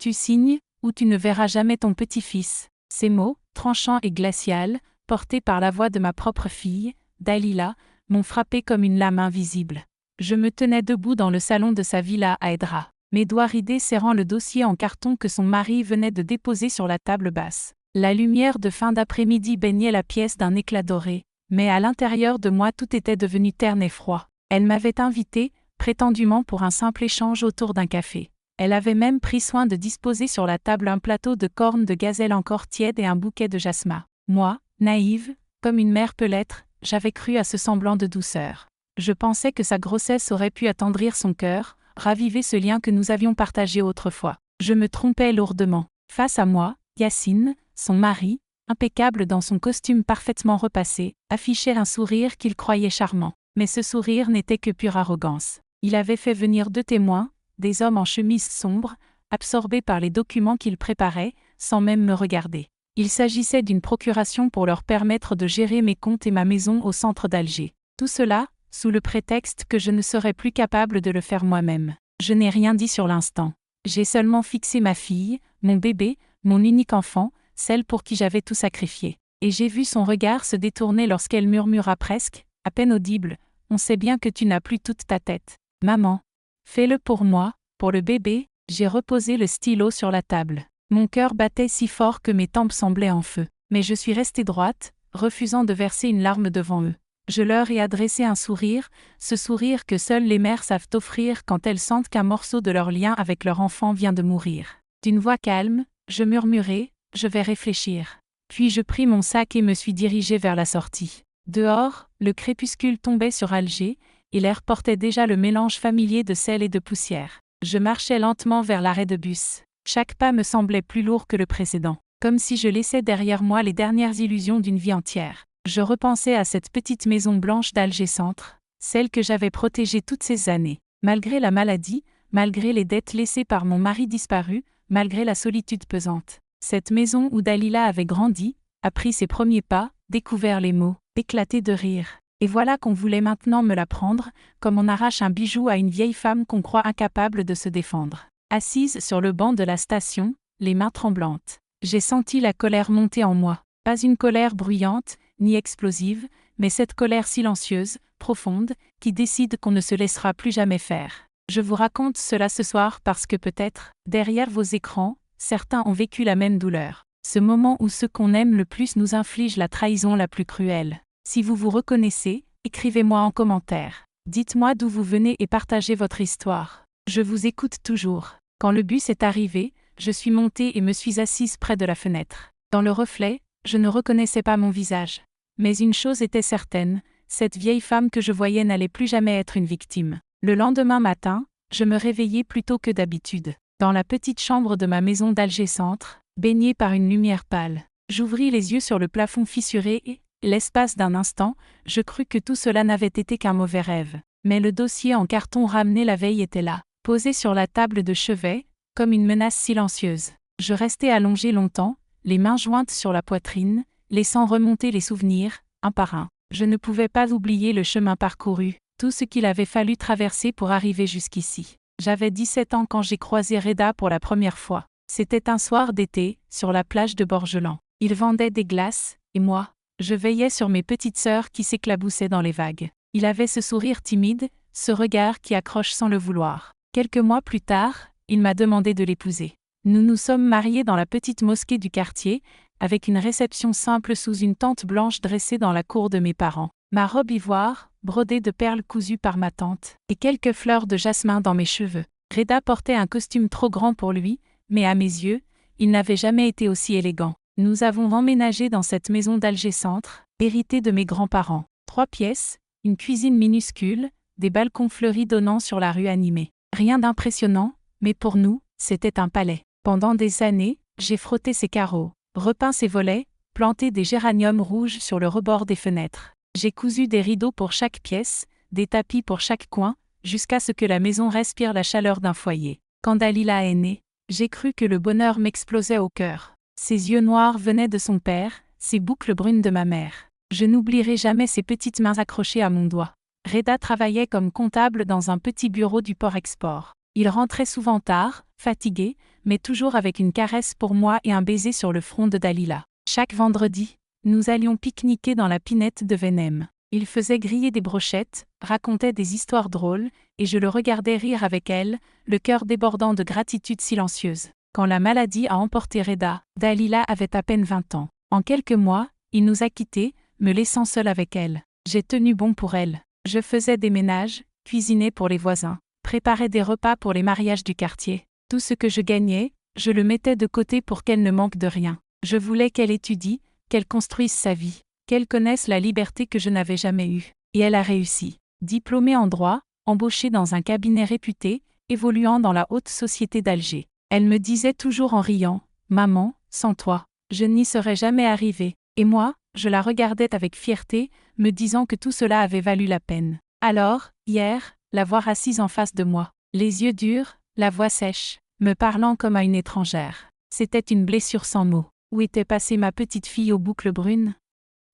Tu signes, ou tu ne verras jamais ton petit-fils. » Ces mots, tranchants et glacials, portés par la voix de ma propre fille, Dalila, m'ont frappé comme une lame invisible. Je me tenais debout dans le salon de sa villa à Edra, mes doigts ridés serrant le dossier en carton que son mari venait de déposer sur la table basse. La lumière de fin d'après-midi baignait la pièce d'un éclat doré, mais à l'intérieur de moi tout était devenu terne et froid. Elle m'avait invité, prétendument pour un simple échange autour d'un café. Elle avait même pris soin de disposer sur la table un plateau de cornes de gazelle encore tièdes et un bouquet de jasmin. Moi, naïve, comme une mère peut l'être, j'avais cru à ce semblant de douceur. Je pensais que sa grossesse aurait pu attendrir son cœur, raviver ce lien que nous avions partagé autrefois. Je me trompais lourdement. Face à moi, Yacine, son mari, impeccable dans son costume parfaitement repassé, affichait un sourire qu'il croyait charmant. Mais ce sourire n'était que pure arrogance. Il avait fait venir 2 témoins, des hommes en chemise sombre, absorbés par les documents qu'il préparait, sans même me regarder. Il s'agissait d'une procuration pour leur permettre de gérer mes comptes et ma maison au centre d'Alger. Tout cela, sous le prétexte que je ne serais plus capable de le faire moi-même. Je n'ai rien dit sur l'instant. J'ai seulement fixé ma fille, mon bébé, mon unique enfant, celle pour qui j'avais tout sacrifié. Et j'ai vu son regard se détourner lorsqu'elle murmura presque, à peine audible, « On sait bien que tu n'as plus toute ta tête. Maman, fais-le pour moi, pour le bébé. » J'ai reposé le stylo sur la table. Mon cœur battait si fort que mes tempes semblaient en feu. Mais je suis restée droite, refusant de verser une larme devant eux. Je leur ai adressé un sourire, ce sourire que seules les mères savent offrir quand elles sentent qu'un morceau de leur lien avec leur enfant vient de mourir. D'une voix calme, je murmurai, « Je vais réfléchir. » Puis je pris mon sac et me suis dirigée vers la sortie. Dehors, le crépuscule tombait sur Alger, et l'air portait déjà le mélange familier de sel et de poussière. Je marchais lentement vers l'arrêt de bus. Chaque pas me semblait plus lourd que le précédent, comme si je laissais derrière moi les dernières illusions d'une vie entière. Je repensais à cette petite maison blanche d'Alger Centre, celle que j'avais protégée toutes ces années. Malgré la maladie, malgré les dettes laissées par mon mari disparu, malgré la solitude pesante. Cette maison où Dalila avait grandi, appris ses premiers pas, découvert les mots, éclaté de rire. Et voilà qu'on voulait maintenant me la prendre, comme on arrache un bijou à une vieille femme qu'on croit incapable de se défendre. Assise sur le banc de la station, les mains tremblantes, j'ai senti la colère monter en moi. Pas une colère bruyante, ni explosive, mais cette colère silencieuse, profonde, qui décide qu'on ne se laissera plus jamais faire. Je vous raconte cela ce soir parce que peut-être, derrière vos écrans, certains ont vécu la même douleur. Ce moment où ceux qu'on aime le plus nous infligent la trahison la plus cruelle. Si vous vous reconnaissez, écrivez-moi en commentaire. Dites-moi d'où vous venez et partagez votre histoire. Je vous écoute toujours. Quand le bus est arrivé, je suis montée et me suis assise près de la fenêtre. Dans le reflet, je ne reconnaissais pas mon visage. Mais une chose était certaine, cette vieille femme que je voyais n'allait plus jamais être une victime. Le lendemain matin, je me réveillai plus tôt que d'habitude. Dans la petite chambre de ma maison d'Alger Centre, baignée par une lumière pâle. J'ouvris les yeux sur le plafond fissuré et, l'espace d'un instant, je crus que tout cela n'avait été qu'un mauvais rêve. Mais le dossier en carton ramené la veille était là, posé sur la table de chevet, comme une menace silencieuse. Je restai allongée longtemps, les mains jointes sur la poitrine, laissant remonter les souvenirs, un par un. Je ne pouvais pas oublier le chemin parcouru, tout ce qu'il avait fallu traverser pour arriver jusqu'ici. J'avais 17 ans quand j'ai croisé Reda pour la première fois. C'était un soir d'été, sur la plage de Borgelan. Il vendait des glaces, et moi, je veillais sur mes petites sœurs qui s'éclaboussaient dans les vagues. Il avait ce sourire timide, ce regard qui accroche sans le vouloir. Quelques mois plus tard, il m'a demandé de l'épouser. Nous nous sommes mariés dans la petite mosquée du quartier, avec une réception simple sous une tente blanche dressée dans la cour de mes parents. Ma robe ivoire, brodée de perles cousues par ma tante, et quelques fleurs de jasmin dans mes cheveux. Reda portait un costume trop grand pour lui, mais à mes yeux, il n'avait jamais été aussi élégant. Nous avons emménagé dans cette maison d'Alger Centre, héritée de mes grands-parents. 3 pièces, une cuisine minuscule, des balcons fleuris donnant sur la rue animée. Rien d'impressionnant, mais pour nous, c'était un palais. Pendant des années, j'ai frotté ses carreaux, repeint ses volets, planté des géraniums rouges sur le rebord des fenêtres. J'ai cousu des rideaux pour chaque pièce, des tapis pour chaque coin, jusqu'à ce que la maison respire la chaleur d'un foyer. Quand Dalila est née, j'ai cru que le bonheur m'explosait au cœur. Ses yeux noirs venaient de son père, ses boucles brunes de ma mère. Je n'oublierai jamais ses petites mains accrochées à mon doigt. Reda travaillait comme comptable dans un petit bureau du port-export. Il rentrait souvent tard, fatigué, mais toujours avec une caresse pour moi et un baiser sur le front de Dalila. Chaque vendredi, nous allions pique-niquer dans la pinette de Venem. Il faisait griller des brochettes, racontait des histoires drôles, et je le regardais rire avec elle, le cœur débordant de gratitude silencieuse. Quand la maladie a emporté Reda, Dalila avait à peine 20 ans. En quelques mois, il nous a quittés, me laissant seul avec elle. J'ai tenu bon pour elle. Je faisais des ménages, cuisinais pour les voisins, préparais des repas pour les mariages du quartier. Tout ce que je gagnais, je le mettais de côté pour qu'elle ne manque de rien. Je voulais qu'elle étudie, qu'elle construise sa vie, qu'elle connaisse la liberté que je n'avais jamais eue. Et elle a réussi. Diplômée en droit, embauchée dans un cabinet réputé, évoluant dans la haute société d'Alger. Elle me disait toujours en riant, « Maman, sans toi, je n'y serais jamais arrivée. » Et moi, je la regardais avec fierté, me disant que tout cela avait valu la peine. Alors, hier, la voir assise en face de moi, les yeux durs, la voix sèche, me parlant comme à une étrangère. C'était une blessure sans mots. Où était passée ma petite fille aux boucles brunes?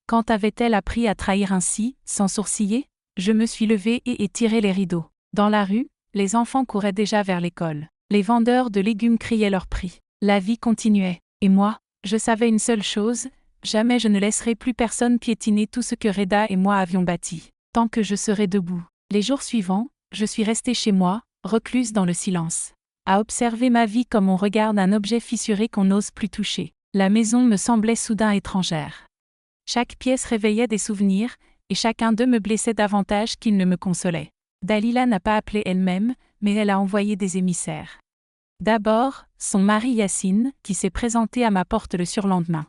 Quand avait-elle appris à trahir ainsi, sans sourciller? Je me suis levée et ai tiré les rideaux. Dans la rue, les enfants couraient déjà vers l'école. Les vendeurs de légumes criaient leur prix. La vie continuait. Et moi, je savais une seule chose, jamais je ne laisserai plus personne piétiner tout ce que Reda et moi avions bâti. Tant que je serai debout. Les jours suivants, je suis restée chez moi, recluse dans le silence, à observer ma vie comme on regarde un objet fissuré qu'on n'ose plus toucher. La maison me semblait soudain étrangère. Chaque pièce réveillait des souvenirs, et chacun d'eux me blessait davantage qu'il ne me consolait. Dalila n'a pas appelé elle-même, mais elle a envoyé des émissaires. D'abord, son mari Yassine, qui s'est présenté à ma porte le surlendemain.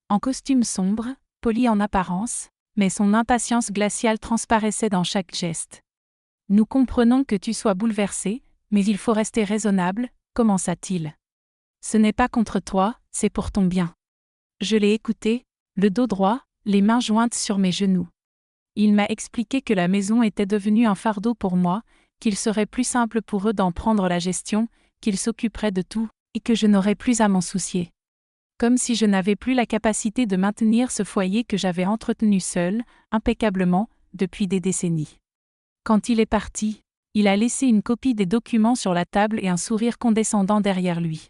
En costume sombre, poli en apparence, mais son impatience glaciale transparaissait dans chaque geste. « Nous comprenons que tu sois bouleversé, mais il faut rester raisonnable, » commença-t-il. « Ce n'est pas contre toi, c'est pour ton bien. » Je l'ai écouté, le dos droit, les mains jointes sur mes genoux. Il m'a expliqué que la maison était devenue un fardeau pour moi, qu'il serait plus simple pour eux d'en prendre la gestion, qu'ils s'occuperaient de tout, et que je n'aurais plus à m'en soucier. Comme si je n'avais plus la capacité de maintenir ce foyer que j'avais entretenu seul, impeccablement, depuis des décennies. Quand il est parti, il a laissé une copie des documents sur la table et un sourire condescendant derrière lui.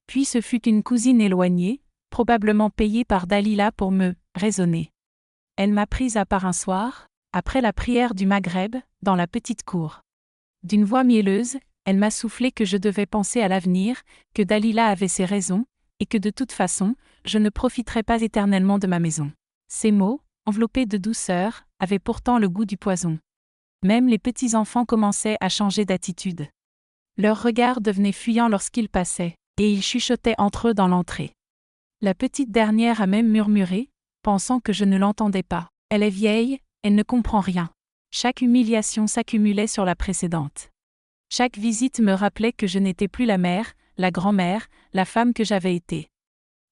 Puis ce fut une cousine éloignée, probablement payée par Dalila pour me raisonner. Elle m'a prise à part un soir, après la prière du Maghreb, dans la petite cour. D'une voix mielleuse, elle m'a soufflé que je devais penser à l'avenir, que Dalila avait ses raisons, et que de toute façon, je ne profiterais pas éternellement de ma maison. Ces mots, enveloppés de douceur, avaient pourtant le goût du poison. Même les petits-enfants commençaient à changer d'attitude. Leurs regards devenaient fuyants lorsqu'ils passaient, et ils chuchotaient entre eux dans l'entrée. La petite dernière a même murmuré, pensant que je ne l'entendais pas. Elle est vieille, elle ne comprend rien. Chaque humiliation s'accumulait sur la précédente. Chaque visite me rappelait que je n'étais plus la mère, la grand-mère, la femme que j'avais été.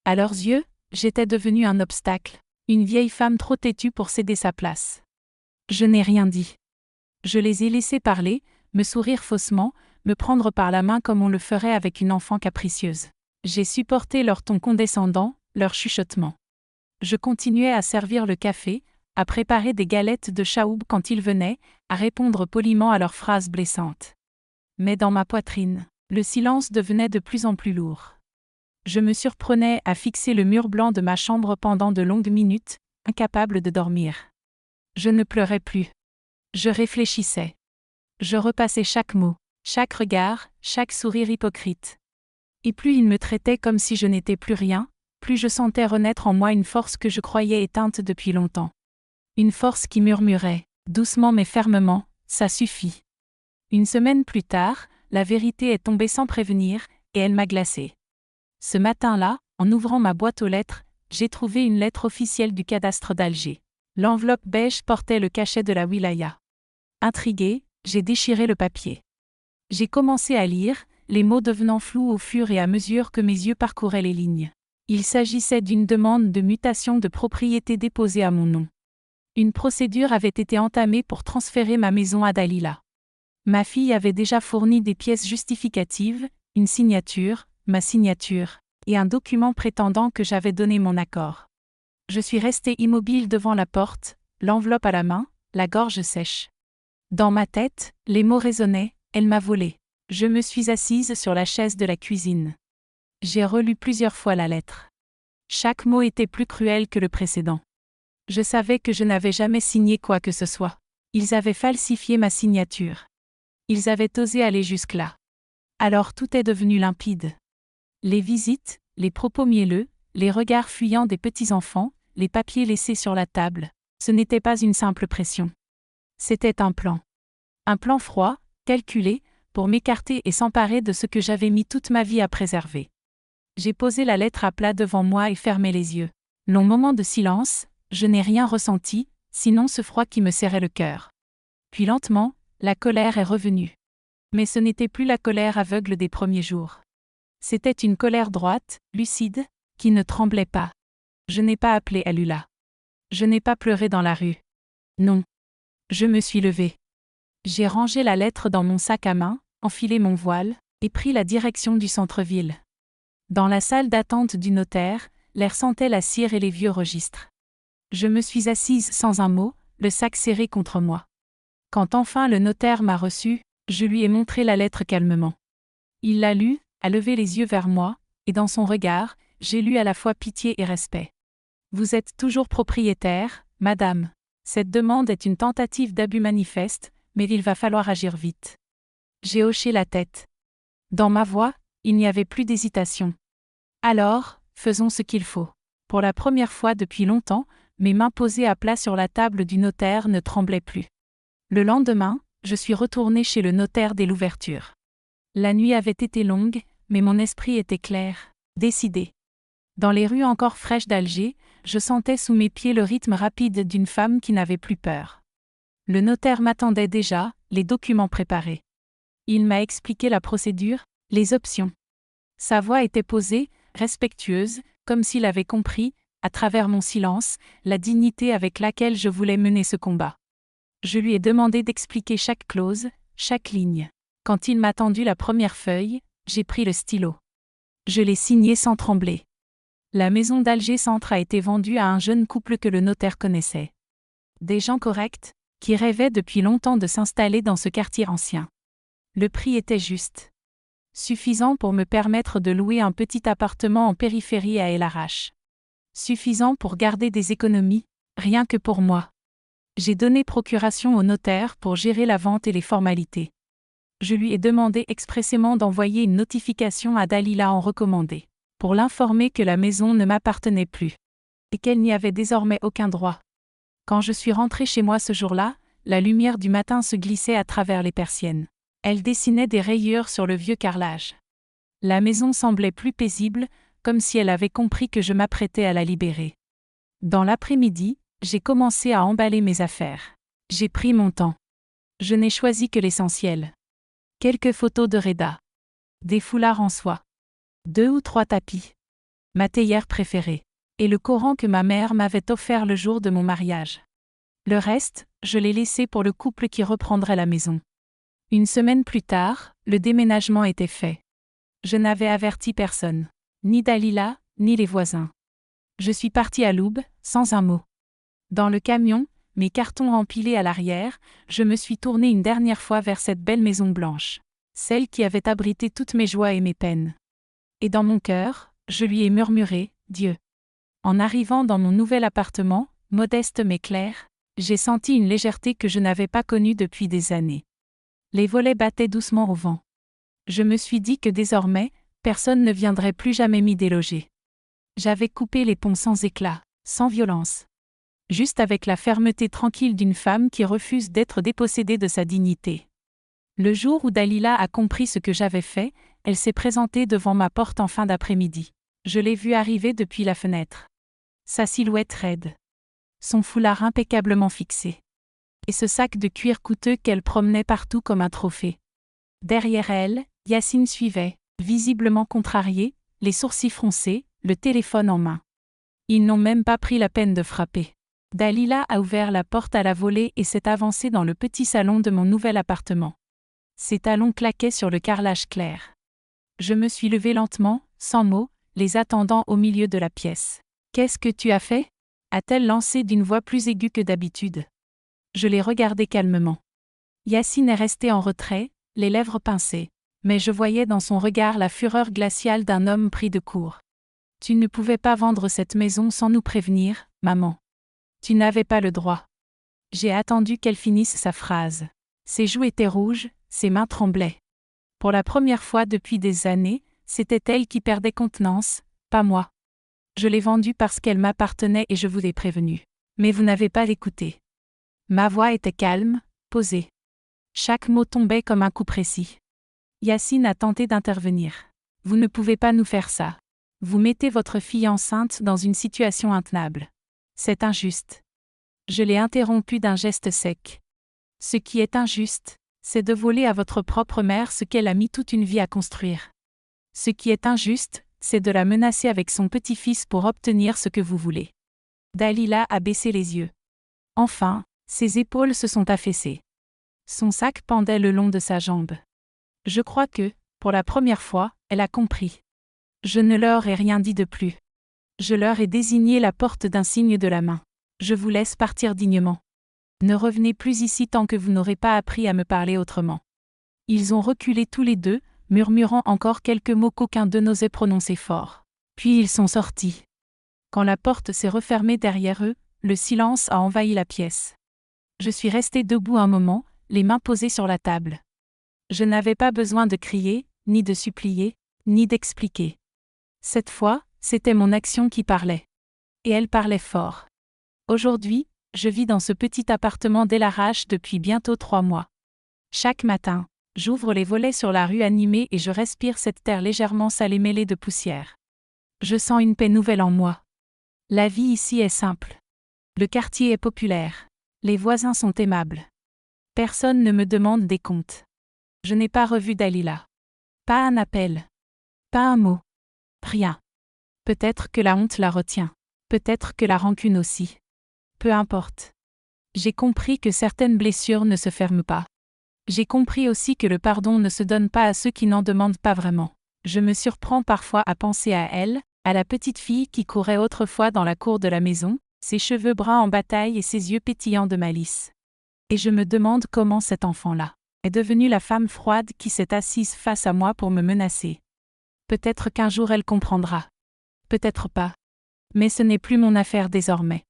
À leurs yeux, j'étais devenue un obstacle, une vieille femme trop têtue pour céder sa place. Je n'ai rien dit. Je les ai laissés parler, me sourire faussement, me prendre par la main comme on le ferait avec une enfant capricieuse. J'ai supporté leur ton condescendant, leur chuchotement. Je continuais à servir le café, à préparer des galettes de chaoub quand ils venaient, à répondre poliment à leurs phrases blessantes. Mais dans ma poitrine, le silence devenait de plus en plus lourd. Je me surprenais à fixer le mur blanc de ma chambre pendant de longues minutes, incapable de dormir. Je ne pleurais plus. Je réfléchissais. Je repassais chaque mot, chaque regard, chaque sourire hypocrite. Et plus ils me traitaient comme si je n'étais plus rien, plus je sentais renaître en moi une force que je croyais éteinte depuis longtemps. Une force qui murmurait, doucement mais fermement, « ça suffit ». Une semaine plus tard, la vérité est tombée sans prévenir, et elle m'a glacée. Ce matin-là, en ouvrant ma boîte aux lettres, j'ai trouvé une lettre officielle du cadastre d'Alger. L'enveloppe beige portait le cachet de la wilaya. Intriguée, j'ai déchiré le papier. J'ai commencé à lire, les mots devenant flous au fur et à mesure que mes yeux parcouraient les lignes. Il s'agissait d'une demande de mutation de propriété déposée à mon nom. Une procédure avait été entamée pour transférer ma maison à Dalila. Ma fille avait déjà fourni des pièces justificatives, une signature, ma signature, et un document prétendant que j'avais donné mon accord. Je suis restée immobile devant la porte, l'enveloppe à la main, la gorge sèche. Dans ma tête, les mots résonnaient, elle m'a volé. Je me suis assise sur la chaise de la cuisine. J'ai relu plusieurs fois la lettre. Chaque mot était plus cruel que le précédent. Je savais que je n'avais jamais signé quoi que ce soit. Ils avaient falsifié ma signature. Ils avaient osé aller jusque-là. Alors tout est devenu limpide. Les visites, les propos mielleux, les regards fuyants des petits-enfants, les papiers laissés sur la table, ce n'était pas une simple pression. C'était un plan. Un plan froid, calculé, pour m'écarter et s'emparer de ce que j'avais mis toute ma vie à préserver. J'ai posé la lettre à plat devant moi et fermé les yeux. Long moment de silence, je n'ai rien ressenti, sinon ce froid qui me serrait le cœur. Puis lentement, la colère est revenue. Mais ce n'était plus la colère aveugle des premiers jours. C'était une colère droite, lucide, qui ne tremblait pas. Je n'ai pas appelé Alula. Je n'ai pas pleuré dans la rue. Non. Je me suis levée. J'ai rangé la lettre dans mon sac à main, enfilé mon voile, et pris la direction du centre-ville. Dans la salle d'attente du notaire, l'air sentait la cire et les vieux registres. Je me suis assise sans un mot, le sac serré contre moi. Quand enfin le notaire m'a reçu, je lui ai montré la lettre calmement. Il l'a lue, a levé les yeux vers moi, et dans son regard, j'ai lu à la fois pitié et respect. Vous êtes toujours propriétaire, madame. Cette demande est une tentative d'abus manifeste, mais il va falloir agir vite. J'ai hoché la tête. Dans ma voix, il n'y avait plus d'hésitation. Alors, faisons ce qu'il faut. Pour la première fois depuis longtemps, mes mains posées à plat sur la table du notaire ne tremblaient plus. Le lendemain, je suis retournée chez le notaire dès l'ouverture. La nuit avait été longue, mais mon esprit était clair, décidé. Dans les rues encore fraîches d'Alger, je sentais sous mes pieds le rythme rapide d'une femme qui n'avait plus peur. Le notaire m'attendait déjà, les documents préparés. Il m'a expliqué la procédure, les options. Sa voix était posée, respectueuse, comme s'il avait compris, à travers mon silence, la dignité avec laquelle je voulais mener ce combat. Je lui ai demandé d'expliquer chaque clause, chaque ligne. Quand il m'a tendu la première feuille, j'ai pris le stylo. Je l'ai signé sans trembler. La maison d'Alger Centre a été vendue à un jeune couple que le notaire connaissait. Des gens corrects, qui rêvaient depuis longtemps de s'installer dans ce quartier ancien. Le prix était juste. Suffisant pour me permettre de louer un petit appartement en périphérie à El Arach. Suffisant pour garder des économies, rien que pour moi. J'ai donné procuration au notaire pour gérer la vente et les formalités. Je lui ai demandé expressément d'envoyer une notification à Dalila en recommandé, pour l'informer que la maison ne m'appartenait plus, et qu'elle n'y avait désormais aucun droit. Quand je suis rentrée chez moi ce jour-là, la lumière du matin se glissait à travers les persiennes. Elle dessinait des rayures sur le vieux carrelage. La maison semblait plus paisible, comme si elle avait compris que je m'apprêtais à la libérer. Dans l'après-midi, j'ai commencé à emballer mes affaires. J'ai pris mon temps. Je n'ai choisi que l'essentiel. Quelques photos de Reda. Des foulards en soie. 2 ou 3 tapis. Ma théière préférée. Et le Coran que ma mère m'avait offert le jour de mon mariage. Le reste, je l'ai laissé pour le couple qui reprendrait la maison. Une semaine plus tard, le déménagement était fait. Je n'avais averti personne. Ni Dalila, ni les voisins. Je suis partie à l'aube, sans un mot. Dans le camion, mes cartons empilés à l'arrière, je me suis tournée une dernière fois vers cette belle maison blanche. Celle qui avait abrité toutes mes joies et mes peines. Et dans mon cœur, je lui ai murmuré, Dieu. En arrivant dans mon nouvel appartement, modeste mais clair, j'ai senti une légèreté que je n'avais pas connue depuis des années. Les volets battaient doucement au vent. Je me suis dit que désormais, personne ne viendrait plus jamais m'y déloger. J'avais coupé les ponts sans éclat, sans violence. Juste avec la fermeté tranquille d'une femme qui refuse d'être dépossédée de sa dignité. Le jour où Dalila a compris ce que j'avais fait, elle s'est présentée devant ma porte en fin d'après-midi. Je l'ai vue arriver depuis la fenêtre. Sa silhouette raide. Son foulard impeccablement fixé. Et ce sac de cuir coûteux qu'elle promenait partout comme un trophée. Derrière elle, Yacine suivait, visiblement contrarié, les sourcils froncés, le téléphone en main. Ils n'ont même pas pris la peine de frapper. Dalila a ouvert la porte à la volée et s'est avancée dans le petit salon de mon nouvel appartement. Ses talons claquaient sur le carrelage clair. Je me suis levée lentement, sans mots, les attendant au milieu de la pièce. « Qu'est-ce que tu as fait » a-t-elle lancé d'une voix plus aiguë que d'habitude. Je l'ai regardé calmement. Yacine est resté en retrait, les lèvres pincées, Mais je voyais dans son regard la fureur glaciale d'un homme pris de court. Tu ne pouvais pas vendre cette maison sans nous prévenir, maman. Tu n'avais pas le droit. J'ai attendu qu'elle finisse sa phrase. Ses joues étaient rouges, ses mains tremblaient. Pour la première fois depuis des années, c'était elle qui perdait contenance, pas moi. Je l'ai vendue parce qu'elle m'appartenait et je vous ai prévenu. Mais vous n'avez pas écouté. Ma voix était calme, posée. Chaque mot tombait comme un coup précis. Yacine a tenté d'intervenir. Vous ne pouvez pas nous faire ça. Vous mettez votre fille enceinte dans une situation intenable. C'est injuste. Je l'ai interrompu d'un geste sec. Ce qui est injuste, c'est de voler à votre propre mère ce qu'elle a mis toute une vie à construire. Ce qui est injuste, c'est de la menacer avec son petit-fils pour obtenir ce que vous voulez. Dalila a baissé les yeux. Enfin, ses épaules se sont affaissées. Son sac pendait le long de sa jambe. Je crois que, pour la première fois, elle a compris. Je ne leur ai rien dit de plus. Je leur ai désigné la porte d'un signe de la main. Je vous laisse partir dignement. Ne revenez plus ici tant que vous n'aurez pas appris à me parler autrement. Ils ont reculé tous les deux, murmurant encore quelques mots qu'aucun d'eux n'osait prononcer fort. Puis ils sont sortis. Quand la porte s'est refermée derrière eux, le silence a envahi la pièce. Je suis restée debout un moment, les mains posées sur la table. Je n'avais pas besoin de crier, ni de supplier, ni d'expliquer. Cette fois, c'était mon action qui parlait. Et elle parlait fort. Aujourd'hui, je vis dans ce petit appartement d'El-Arach depuis bientôt 3 mois. Chaque matin, j'ouvre les volets sur la rue animée et je respire cette terre légèrement salée mêlée de poussière. Je sens une paix nouvelle en moi. La vie ici est simple. Le quartier est populaire. Les voisins sont aimables. Personne ne me demande des comptes. Je n'ai pas revu Dalila. Pas un appel. Pas un mot. Rien. Peut-être que la honte la retient. Peut-être que la rancune aussi. Peu importe. J'ai compris que certaines blessures ne se ferment pas. J'ai compris aussi que le pardon ne se donne pas à ceux qui n'en demandent pas vraiment. Je me surprends parfois à penser à elle, à la petite fille qui courait autrefois dans la cour de la maison, ses cheveux bruns en bataille et ses yeux pétillants de malice. Et je me demande comment cet enfant-là est devenue la femme froide qui s'est assise face à moi pour me menacer. Peut-être qu'un jour elle comprendra. Peut-être pas. Mais ce n'est plus mon affaire désormais.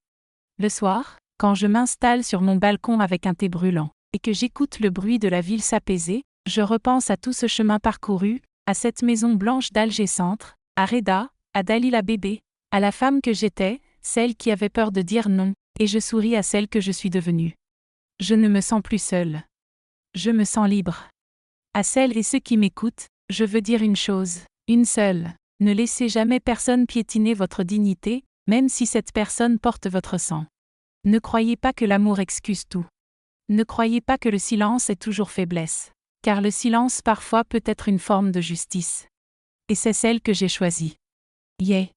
Le soir, quand je m'installe sur mon balcon avec un thé brûlant, et que j'écoute le bruit de la ville s'apaiser, je repense à tout ce chemin parcouru, à cette maison blanche d'Alger Centre, à Reda, à Dalila bébé, à la femme que j'étais, celle qui avait peur de dire non, et je souris à celle que je suis devenue. Je ne me sens plus seule. Je me sens libre. À celles et ceux qui m'écoutent, je veux dire une chose, une seule. Ne laissez jamais personne piétiner votre dignité, même si cette personne porte votre sang. Ne croyez pas que l'amour excuse tout. Ne croyez pas que le silence est toujours faiblesse. Car le silence parfois peut être une forme de justice. Et c'est celle que j'ai choisie. Yeah.